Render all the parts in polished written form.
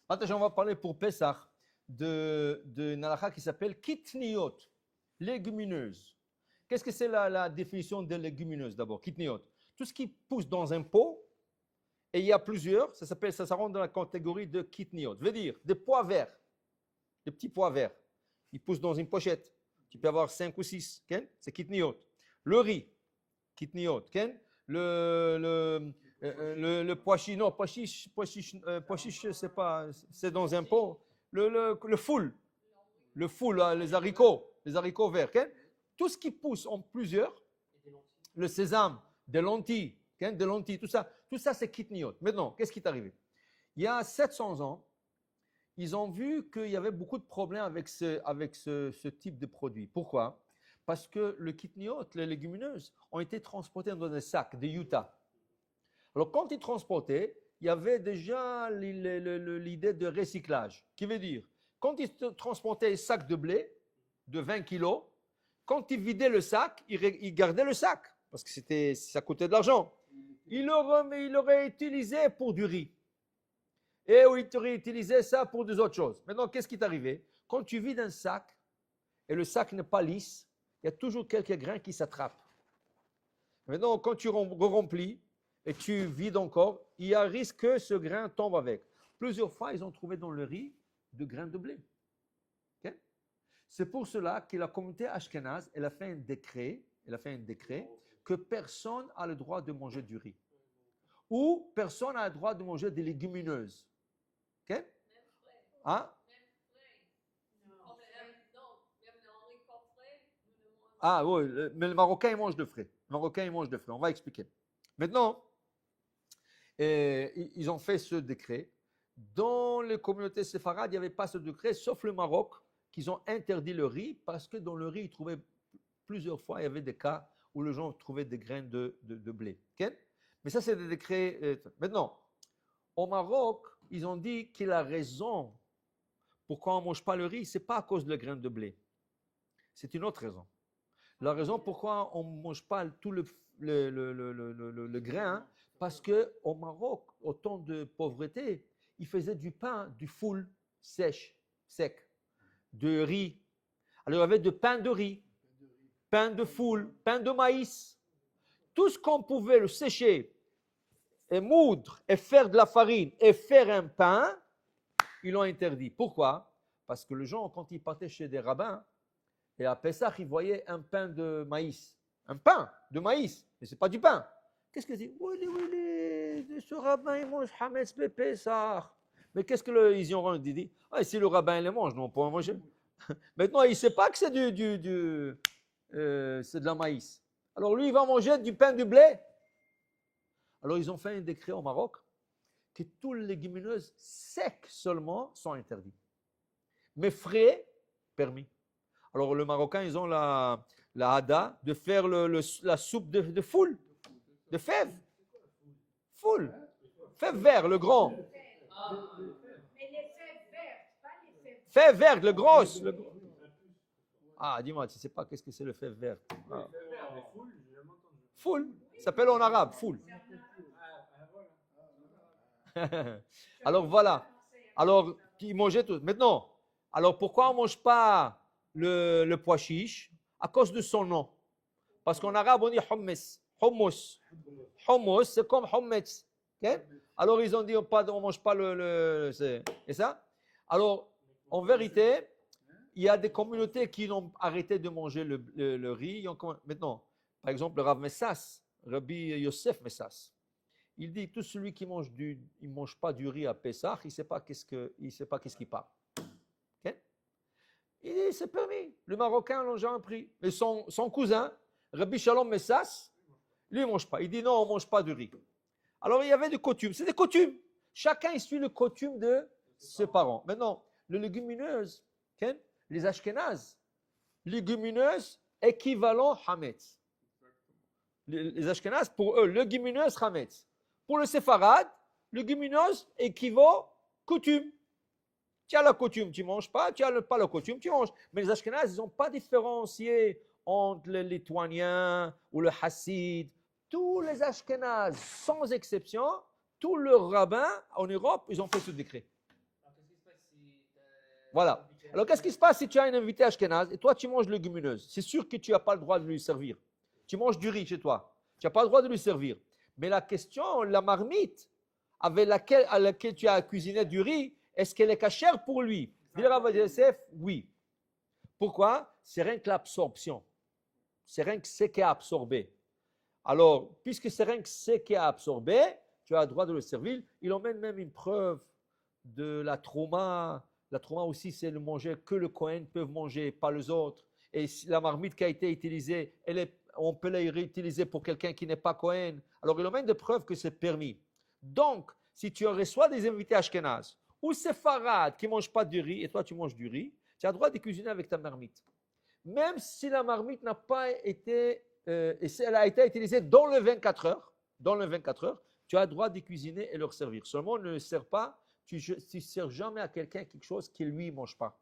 Attention, on va parler pour Pessah de halakha qui s'appelle kitniot, légumineuse. Qu'est-ce que c'est la définition de légumineuse d'abord? Kitniot. Tout ce qui pousse dans un pot, et il y a plusieurs, ça rentre dans la catégorie de kitniot. Veut dire des pois verts, des petits pois verts. Ils poussent dans une pochette. Tu peux avoir 5 ou 6. Okay? C'est kitniot. Le riz, kitniot. Okay? Le pois chiche, non, pois chiche, c'est pas, c'est dans un pot. Le foule, les haricots verts. Okay? Tout ce qui pousse en plusieurs, le sésame, des lentilles, tout ça c'est kitniot. Maintenant, qu'est-ce qui est arrivé? Il y a 700 ans, ils ont vu qu'il y avait beaucoup de problèmes avec ce type de produit. Pourquoi? Parce que le kitniot, les légumineuses, ont été transportées dans des sacs de Utah. Alors, quand ils transportaient, il y avait déjà l'idée de recyclage, qui veut dire, quand ils transportaient un sac de blé de 20 kilos, quand ils vidaient le sac, ils gardaient le sac, parce que ça coûtait de l'argent. Ils l'auraient utilisé pour du riz. Et ils auraient utilisé ça pour des autres choses. Maintenant, qu'est-ce qui est arrivé? Quand tu vides un sac, et le sac n'est pas lisse, il y a toujours quelques grains qui s'attrapent. Maintenant, quand tu remplis, et tu vides encore, il y a un risque que ce grain tombe avec. Plusieurs fois, ils ont trouvé dans le riz de grains de blé. Okay? C'est pour cela que la communauté ashkénaze, elle a fait un décret que personne n'a le droit de manger du riz. Ou personne n'a le droit de manger des légumineuses. Okay? Hein? Ah oui, mais le Marocain, il mange de frais. On va expliquer. Maintenant, ils ont fait ce décret. Dans les communautés séfarades, il n'y avait pas ce décret, sauf le Maroc, qu'ils ont interdit le riz, parce que dans le riz, ils trouvaient plusieurs fois, il y avait des cas où les gens trouvaient des graines de blé. Okay? Mais ça, c'est des décrets. Maintenant, au Maroc, ils ont dit que la raison pourquoi on ne mange pas le riz, ce n'est pas à cause de la graine de blé. C'est une autre raison. La raison pourquoi on ne mange pas tout le grain, parce qu'au Maroc, au temps de pauvreté, ils faisaient du pain, du foule sec, de riz. Alors il y avait de pain de riz, pain de foule, pain de maïs. Tout ce qu'on pouvait le sécher et moudre et faire de la farine et faire un pain, ils l'ont interdit. Pourquoi? Parce que les gens, quand ils partaient chez des rabbins, et à Pessah, ils voyaient un pain de maïs. Un pain de maïs, mais ce n'est pas du pain. Qu'est-ce qu'ils disent? Oui, ce rabbin, il mange Hametz Pessah. Mais qu'est-ce qu'ils y ont dit? Ah, si le rabbin le mange, nous on peut en manger. Maintenant, il ne sait pas que c'est c'est de la maïs. Alors lui, il va manger du pain de blé. Alors ils ont fait un décret au Maroc que toutes les légumineuses secs seulement sont interdites. Mais frais, permis. Alors, les Marocains, ils ont la hada de faire la soupe de foule, de fèves. Foule. Fèves vertes, le grand. Mais les fèves vertes, pas les fèves. Fèves vertes, le gros. Ah, dis-moi, tu ne sais pas qu'est-ce que c'est le fève vert. Ah. Foule. Ça s'appelle en arabe, foule. Alors, voilà. Alors, ils mangeaient tout. Maintenant, alors pourquoi on ne mange pas le pois chiche? À cause de son nom. Parce qu'en arabe, on dit hummus. Hummus, c'est comme hummus. Okay? Alors, ils ont dit on ne mange pas et ça. Alors, en vérité, il y a des communautés qui ont arrêté de manger le riz. Maintenant, par exemple, le Rav Messas, Rabbi Yosef Messas, il dit tout celui qui mange il mange pas du riz à Pessah, il ne sait pas qu'est-ce qu'il parle. Okay? Il dit c'est permis. Le Marocain l'ont jamais pris. Mais son cousin, Rabbi Shalom Messas, lui il mange pas. Il dit non, on mange pas du riz. Alors il y avait des coutumes. C'est des coutumes. Chacun il suit le coutume de ses parents. Maintenant, les légumineuses, okay? Les Ashkénazes, légumineuses équivalent Hametz. Les Ashkénazes, pour eux, légumineuses Hametz. Pour le séfarade, légumineuse équivaut coutume. Tu as la coutume, tu ne manges pas. Tu n'as pas la coutume, tu manges. Mais les Ashkénazes, ils n'ont pas différencié entre les Lituaniens ou le Hassid. Tous les Ashkénazes, sans exception, tous leurs rabbins en Europe, ils ont fait ce décret. Voilà. Alors, qu'est-ce qui se passe si tu as un invité ashkénaze et toi, tu manges légumineuse? C'est sûr que tu n'as pas le droit de lui servir. Tu manges du riz chez toi. Tu n'as pas le droit de lui servir. Mais la question, la marmite à laquelle tu as cuisiné du riz, est-ce qu'elle est cachère pour lui? Dit le Rav Yosef, oui. Pourquoi? C'est rien que l'absorption. C'est rien que ce qui est absorbé. Alors, puisque c'est rien que ce qui est absorbé, tu as le droit de le servir. Il emmène même une preuve de la trauma. La trauma aussi, c'est le manger que le Kohen peut manger, pas les autres. Et la marmite qui a été utilisée, on peut la réutiliser pour quelqu'un qui n'est pas Kohen. Alors, il emmène des preuves que c'est permis. Donc, si tu reçois des invités ashkénazes ou séfarades qui ne mangent pas du riz et toi tu manges du riz, tu as le droit de cuisiner avec ta marmite. Même si la marmite n'a pas été, elle a été utilisée dans le 24 heures, tu as le droit de cuisiner et leur servir. Seulement, ne le sers pas, tu ne sers jamais à quelqu'un quelque chose qu'il lui ne mange pas.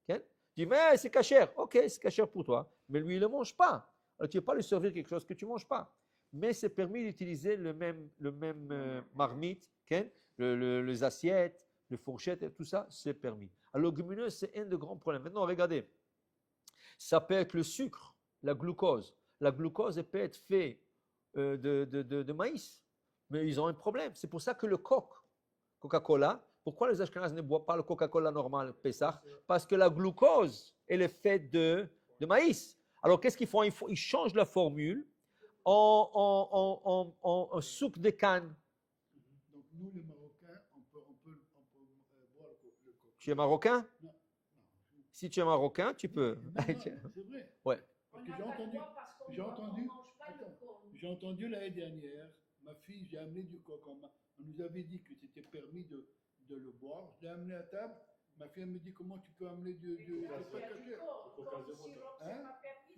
Okay? Tu dis, mais c'est cachère. Ok, c'est cachère pour toi, mais lui, il ne le mange pas. Alors, tu ne vas pas lui servir quelque chose que tu ne manges pas. Mais c'est permis d'utiliser le même marmite, okay? Les assiettes, les fourchettes, tout ça, c'est permis. Alors, le légumineuse, c'est un des grands problèmes. Maintenant, regardez, ça peut être le sucre, la glucose. La glucose, elle peut être faite de maïs, mais ils ont un problème. C'est pour ça que le Coca-Cola, pourquoi les Ashkénazes ne boivent pas le Coca-Cola normal, Pessah? Parce que la glucose, elle est faite de maïs. Alors, qu'est-ce qu'ils font? Ils changent la formule en sucre de canne. Donc, nous, les Marocains, on peut boire le coca. Tu es marocain? Non, non. Si tu es marocain, tu peux. Non, c'est vrai. Ouais. Parce que j'ai entendu l'année dernière, ma fille, j'ai amené du coca. On nous avait dit que c'était permis de le boire. Je l'ai amené à table. Ma fille elle me dit comment tu peux amener du pas caché.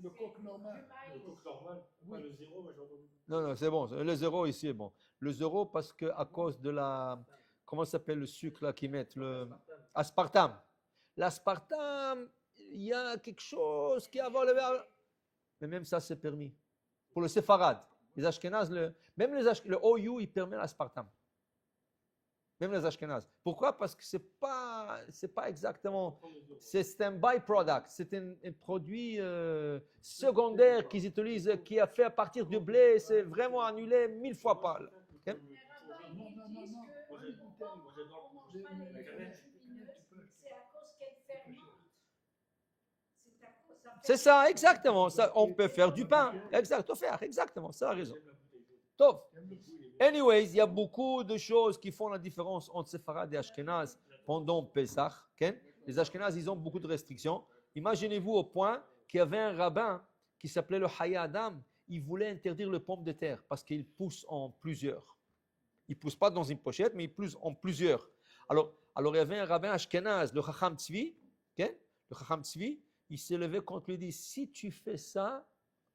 Le coq normal. Le coq normal, pas le zéro, moi j'ai entendu. Non, c'est bon. Le zéro ici est bon. Le zéro parce que à cause de la, comment ça s'appelle le sucre là qu'ils mettent, le aspartame. L'aspartame, il y a quelque chose qui a à voir mais même ça c'est permis. Pour le séfarade, les ashkénazes, même le OU, il permet l'aspartame. Même les ashkénazes. Pourquoi? Parce que c'est pas exactement, c'est un byproduct, c'est un produit secondaire qu'ils utilisent, qui a fait à partir du blé, c'est vraiment annulé 1000 fois par là. Okay? Non. C'est à cause qu'elle fermente. C'est ça, exactement. Ça, on peut faire du pain. Exactement, ça a raison. Top. Anyways, il y a beaucoup de choses qui font la différence entre Séfarad et Ashkenaz pendant Pesach. Okay? Les Ashkenaz, ils ont beaucoup de restrictions. Imaginez-vous au point qu'il y avait un rabbin qui s'appelait le Haya Adam. Il voulait interdire le pomme de terre parce qu'il pousse en plusieurs. Il ne pousse pas dans une pochette, mais il pousse en plusieurs. Alors il y avait un rabbin Ashkenaz, le Chacham Tzvi. Okay? Le Chacham Tzvi, il s'est levé contre lui et dit, si tu fais ça,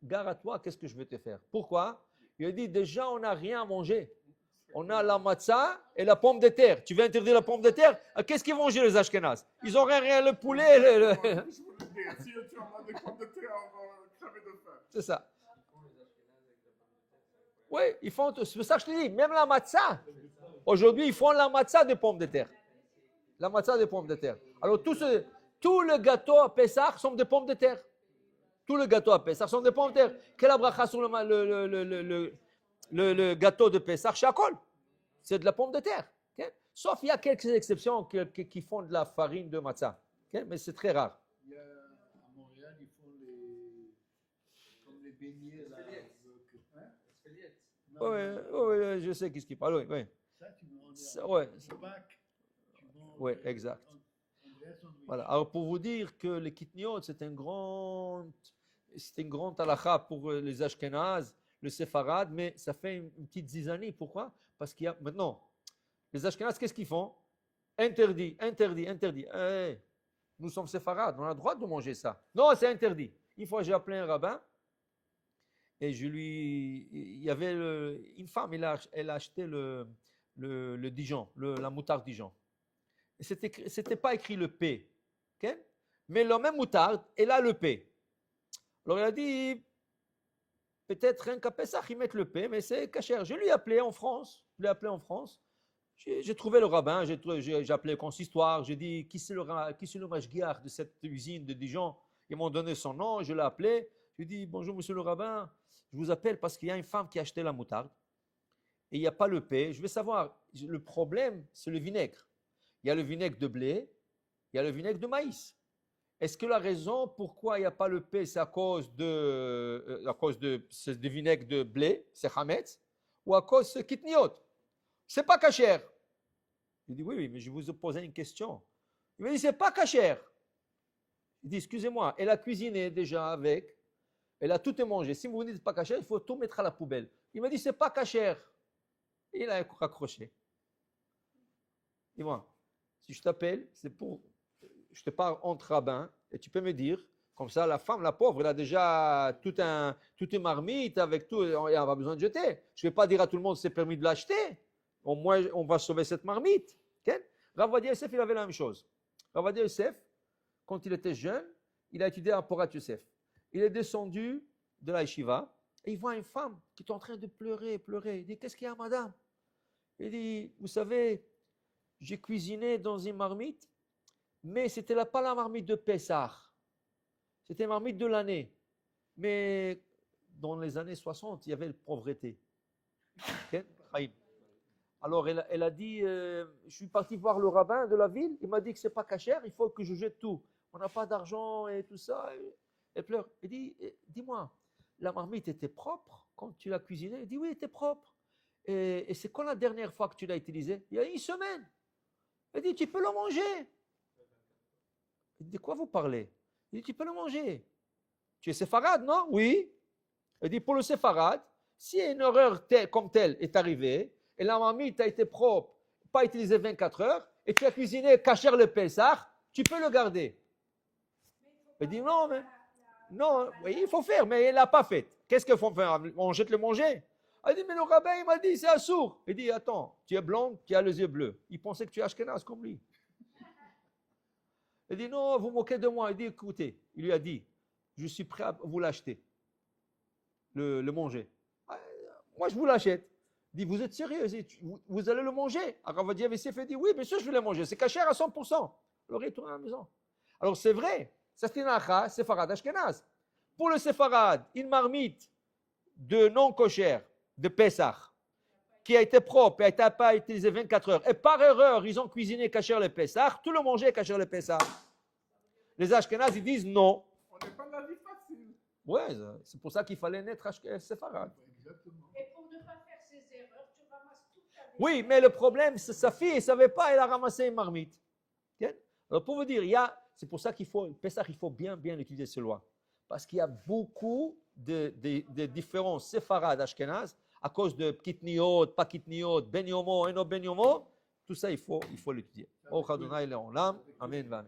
gare à toi, qu'est-ce que je vais te faire? Pourquoi? Il a dit, déjà, on n'a rien à manger. On a la matzah et la pomme de terre. Tu veux interdire la pomme de terre? Qu'est-ce qu'ils vont manger les Ashkénazes? Ils n'ont rien, le poulet. C'est ça. Oui, ils font, c'est pour ça que je te dis, même la matzah. Aujourd'hui, ils font la matzah de pommes de terre. La matzah de pommes de terre. Alors, tout le gâteau à Pessah sont des pommes de terre. Tout le gâteau à Pessah sont des pommes de terre. Quelle bracha sur le gâteau de Pessah? Chakol. C'est de la pomme de terre. Okay? Sauf il y a quelques exceptions qui font de la farine de matzah. Okay? Mais c'est très rare. Il y a, à Montréal, ils font comme les beignets. Là, Oui, je sais qu'est-ce qu'il parle. Oui. Ça, tu manges Oui, exact. Voilà. Alors, pour vous dire que les kitniot, c'est une grande halakha pour les Ashkénazes, le Séfarad, mais ça fait une petite zizanie. Pourquoi? Parce qu'il y a maintenant, les Ashkénazes, qu'est-ce qu'ils font? Interdit. Nous sommes Séfarades, on a le droit de manger ça. Non, c'est interdit. Une fois, j'ai appelé un rabbin et il y avait une femme, elle a acheté le Dijon, la moutarde Dijon. C'était pas écrit le P, okay? Mais la même moutarde, elle a le P. Alors il a dit, peut-être rien qu'à Pessah, ils mettent le P, mais c'est cachère. Je l'ai appelé en France. J'ai trouvé le rabbin, j'ai appelé le consistoire, j'ai dit qui c'est le mashgiach de cette usine de Dijon. Ils m'ont donné son nom, je l'ai appelé. Je lui ai dit bonjour monsieur le rabbin, je vous appelle parce qu'il y a une femme qui a acheté la moutarde et il n'y a pas le paix. Je veux savoir, le problème c'est le vinaigre. Il y a le vinaigre de blé, il y a le vinaigre de maïs. Est-ce que la raison pourquoi il n'y a pas le paix c'est à cause du vinaigre de blé, c'est chametz, ou à cause de kitniot? C'est pas cachère. Il dit, oui, mais je vous ai posé une question. Il m'a dit, c'est pas cachère. Il dit, excusez-moi, elle a cuisiné déjà avec, elle a tout mangé. Si vous ne dites pas cachère, il faut tout mettre à la poubelle. Il m'a dit, c'est pas cachère. Et il a raccroché. Dis-moi, si je t'appelle, c'est pour, je te parle entre rabbins, et tu peux me dire, comme ça, la femme, la pauvre, elle a déjà toute une marmite avec tout, et elle n'a pas besoin de jeter. Je ne vais pas dire à tout le monde, c'est permis de l'acheter. Au moins, on va sauver cette marmite. Okay? Rav Ovadia Yosef, il avait la même chose. Rav Ovadia Yosef, quand il était jeune, il a étudié à Porat Yosef. Il est descendu de la yeshiva et il voit une femme qui est en train de pleurer. Il dit, qu'est-ce qu'il y a, madame? Il dit, vous savez, j'ai cuisiné dans une marmite, mais c'était pas la marmite de Pessah. C'était une marmite de l'année. Mais dans les années 60, il y avait la pauvreté. Okay? Alors, elle a dit, je suis parti voir le rabbin de la ville, il m'a dit que ce n'est pas cachère, il faut que je jette tout. On n'a pas d'argent et tout ça. Elle pleure. Il dit, dis-moi, la marmite était propre quand tu l'as cuisinée? Il dit, oui, elle était propre. Et c'est quand la dernière fois que tu l'as utilisée? Il y a une semaine. Elle dit, tu peux le manger. Il dit, de quoi vous parlez? Il dit, tu peux le manger. Tu es séfarade, non? Oui. Il dit, pour le séfarade, si une erreur comme telle est arrivée, et la marmite a été propre, pas utilisée 24 heures, et tu as cuisiné cachère le Pessah, tu peux le garder. Il dit non, mais non, oui, il faut faire, mais il ne l'a pas fait. Qu'est-ce qu'il faut faire? On jette le manger? Il dit, mais le rabbin, il m'a dit, c'est assourd. Il dit, attends, tu es blond, tu as les yeux bleus. Il pensait que tu es ashkénaze comme lui. Il dit, non, vous moquez de moi. Il dit, écoutez, il lui a dit, je suis prêt à vous l'acheter, le manger. Moi, je vous l'achète. Il dit, vous êtes sérieux? Vous allez le manger? Alors, Rav Ovadia Yosef dit, oui, bien sûr, je vais le manger. C'est cachère à 100%. Alors, il retourne à la maison. Alors, c'est vrai. Ça, c'est une halakha séfarade ashkénaze. Pour le séfarade, une marmite de non-cochère, de Pessah, qui a été propre et n'a pas été utilisée 24 heures, et par erreur, ils ont cuisiné cachère le Pessah, tout le manger est cachère le Pessah. Les ashkénazes, ils disent non. On n'est pas dans la vie facile. Ouais, c'est pour ça qu'il fallait naître séfarade. Exactement. Et pour ne pas faire ces erreurs, tu ramasses toute ta vie. Oui, mais le problème, c'est sa fille, elle ne savait pas, elle a ramassé une marmite. Okay? Alors, pour vous dire, c'est pour ça qu'il faut, le Pessah, il faut bien utiliser ce loi. Parce qu'il y a beaucoup de différences séfarades ashkénazes à cause de kitniot, pas kitniot, ben yomo, eno ben yomo. Tout ça, il faut l'étudier. Oh, Adonai, Amen, Amen.